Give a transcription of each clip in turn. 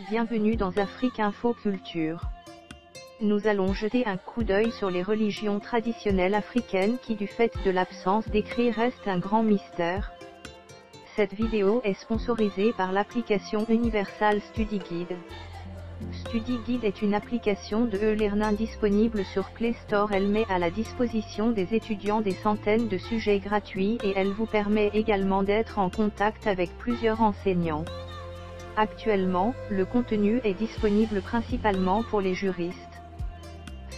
bienvenue dans Afrique Info Culture. Nous allons jeter un coup d'œil sur les religions traditionnelles africaines qui du fait de l'absence d'écrit restent un grand mystère. Cette vidéo est sponsorisée par l'application Universal Study Guide. Study Guide est une application de e-learning disponible sur Play Store. Elle met à la disposition des étudiants des centaines de sujets gratuits et elle vous permet également d'être en contact avec plusieurs enseignants. Actuellement, le contenu est disponible principalement pour les juristes.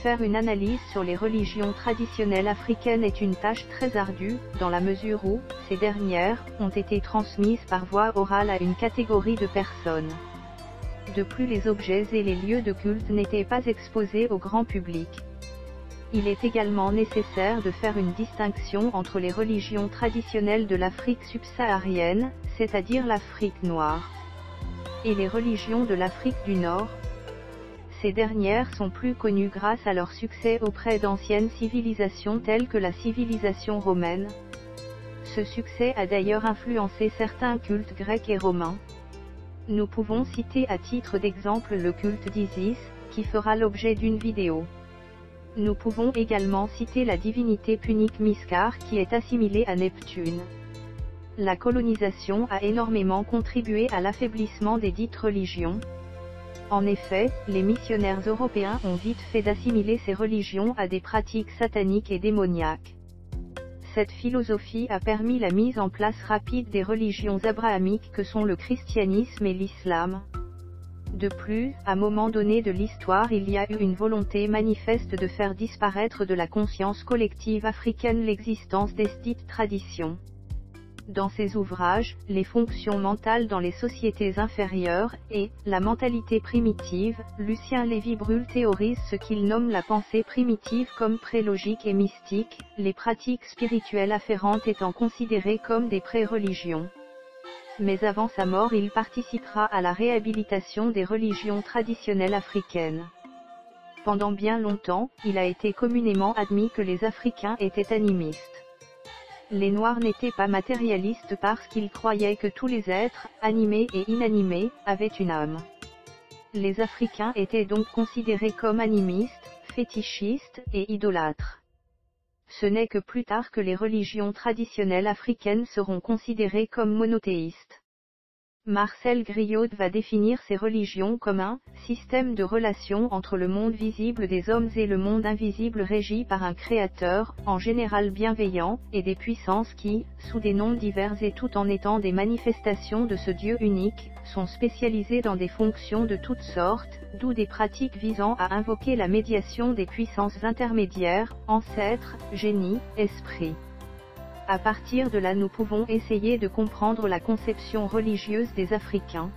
Faire une analyse sur les religions traditionnelles africaines est une tâche très ardue, dans la mesure où, ces dernières, ont été transmises par voie orale à une catégorie de personnes. De plus, les objets et les lieux de culte n'étaient pas exposés au grand public. Il est également nécessaire de faire une distinction entre les religions traditionnelles de l'Afrique subsaharienne, c'est-à-dire l'Afrique noire, et les religions de l'Afrique du Nord. Ces dernières sont plus connues grâce à leur succès auprès d'anciennes civilisations telles que la civilisation romaine. Ce succès a d'ailleurs influencé certains cultes grecs et romains. Nous pouvons citer à titre d'exemple le culte d'Isis, qui fera l'objet d'une vidéo. Nous pouvons également citer la divinité punique Miscar qui est assimilée à Neptune. La colonisation a énormément contribué à l'affaiblissement des dites religions. En effet, les missionnaires européens ont vite fait d'assimiler ces religions à des pratiques sataniques et démoniaques. Cette philosophie a permis la mise en place rapide des religions abrahamiques que sont le christianisme et l'islam. De plus, à un moment donné de l'histoire, il y a eu une volonté manifeste de faire disparaître de la conscience collective africaine l'existence des dites traditions. Dans ses ouvrages, Les fonctions mentales dans les sociétés inférieures et La mentalité primitive, Lucien Lévy-Bruhl théorise ce qu'il nomme la pensée primitive comme pré-logique et mystique, les pratiques spirituelles afférentes étant considérées comme des pré-religions. Mais avant sa mort, il participera à la réhabilitation des religions traditionnelles africaines. Pendant bien longtemps, il a été communément admis que les Africains étaient animistes. Les Noirs n'étaient pas matérialistes parce qu'ils croyaient que tous les êtres, animés et inanimés, avaient une âme. Les Africains étaient donc considérés comme animistes, fétichistes et idolâtres. Ce n'est que plus tard que les religions traditionnelles africaines seront considérées comme monothéistes. Marcel Griaud va définir ces religions comme un système de relations entre le monde visible des hommes et le monde invisible régi par un créateur, en général bienveillant, et des puissances qui, sous des noms divers et tout en étant des manifestations de ce Dieu unique, sont spécialisées dans des fonctions de toutes sortes, d'où des pratiques visant à invoquer la médiation des puissances intermédiaires, ancêtres, génies, esprits. À partir de là, nous pouvons essayer de comprendre la conception religieuse des Africains.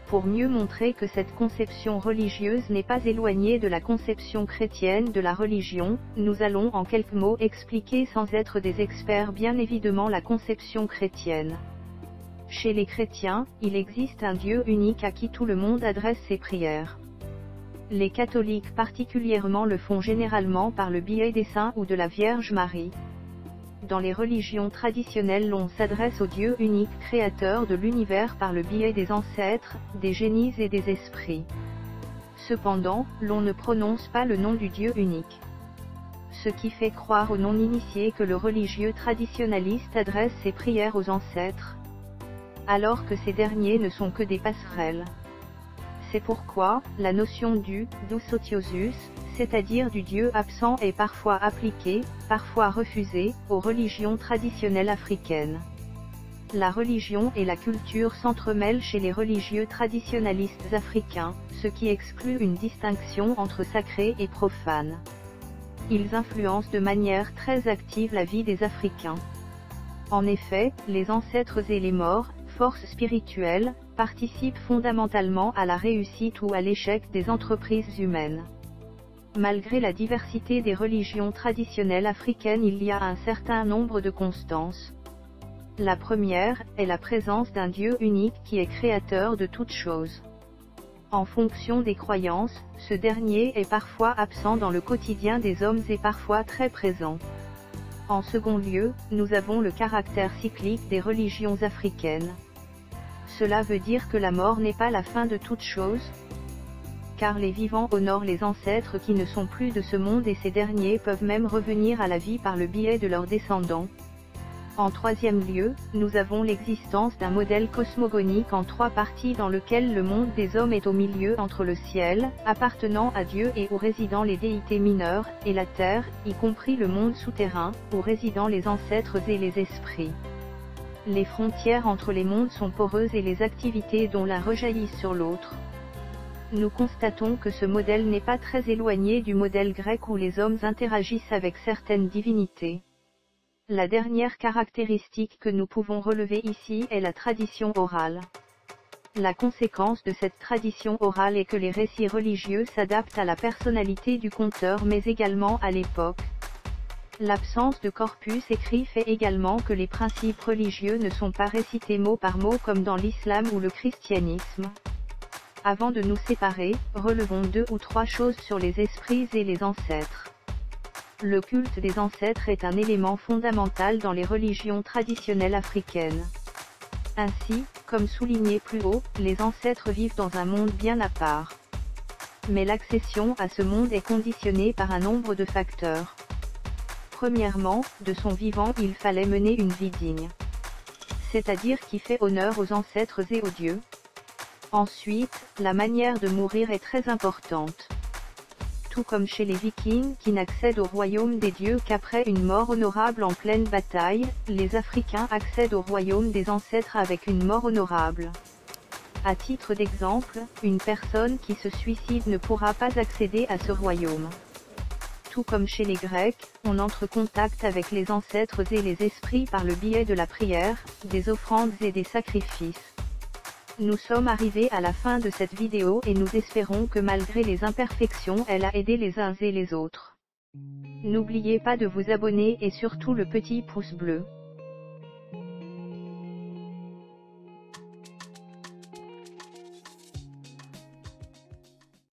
Pour mieux montrer que cette conception religieuse n'est pas éloignée de la conception chrétienne de la religion, nous allons en quelques mots expliquer sans être des experts bien évidemment la conception chrétienne. Chez les chrétiens, il existe un Dieu unique à qui tout le monde adresse ses prières. Les catholiques particulièrement le font généralement par le biais des saints ou de la Vierge Marie. Dans les religions traditionnelles, l'on s'adresse au Dieu unique créateur de l'univers par le biais des ancêtres, des génies et des esprits. Cependant, l'on ne prononce pas le nom du Dieu unique. Ce qui fait croire aux non-initiés que le religieux traditionnaliste adresse ses prières aux ancêtres, alors que ces derniers ne sont que des passerelles. C'est pourquoi, la notion du « Deus otiosus », c'est-à-dire du Dieu absent, est parfois appliquée, parfois refusée, aux religions traditionnelles africaines. La religion et la culture s'entremêlent chez les religieux traditionnalistes africains, ce qui exclut une distinction entre sacré et profane. Ils influencent de manière très active la vie des Africains. En effet, les ancêtres et les morts, forces spirituelles, participent fondamentalement à la réussite ou à l'échec des entreprises humaines. Malgré la diversité des religions traditionnelles africaines, il y a un certain nombre de constances. La première est la présence d'un Dieu unique qui est créateur de toutes choses. En fonction des croyances, ce dernier est parfois absent dans le quotidien des hommes et parfois très présent. En second lieu, nous avons le caractère cyclique des religions africaines. Cela veut dire que la mort n'est pas la fin de toute chose, car les vivants honorent les ancêtres qui ne sont plus de ce monde et ces derniers peuvent même revenir à la vie par le biais de leurs descendants. En troisième lieu, nous avons l'existence d'un modèle cosmogonique en 3 parties dans lequel le monde des hommes est au milieu entre le ciel, appartenant à Dieu et où résident les déités mineures, et la terre, y compris le monde souterrain, où résident les ancêtres et les esprits. Les frontières entre les mondes sont poreuses et les activités dont l'un rejaillissent sur l'autre. Nous constatons que ce modèle n'est pas très éloigné du modèle grec où les hommes interagissent avec certaines divinités. La dernière caractéristique que nous pouvons relever ici est la tradition orale. La conséquence de cette tradition orale est que les récits religieux s'adaptent à la personnalité du conteur mais également à l'époque. L'absence de corpus écrit fait également que les principes religieux ne sont pas récités mot par mot comme dans l'islam ou le christianisme. Avant de nous séparer, relevons 2 ou 3 choses sur les esprits et les ancêtres. Le culte des ancêtres est un élément fondamental dans les religions traditionnelles africaines. Ainsi, comme souligné plus haut, les ancêtres vivent dans un monde bien à part. Mais l'accession à ce monde est conditionnée par un nombre de facteurs. Premièrement, de son vivant il fallait mener une vie digne. C'est-à-dire qui fait honneur aux ancêtres et aux dieux. Ensuite, la manière de mourir est très importante. Tout comme chez les Vikings qui n'accèdent au royaume des dieux qu'après une mort honorable en pleine bataille, les Africains accèdent au royaume des ancêtres avec une mort honorable. À titre d'exemple, une personne qui se suicide ne pourra pas accéder à ce royaume. Tout comme chez les Grecs, on entre en contact avec les ancêtres et les esprits par le biais de la prière, des offrandes et des sacrifices. Nous sommes arrivés à la fin de cette vidéo et nous espérons que malgré les imperfections elle a aidé les uns et les autres. N'oubliez pas de vous abonner et surtout le petit pouce bleu.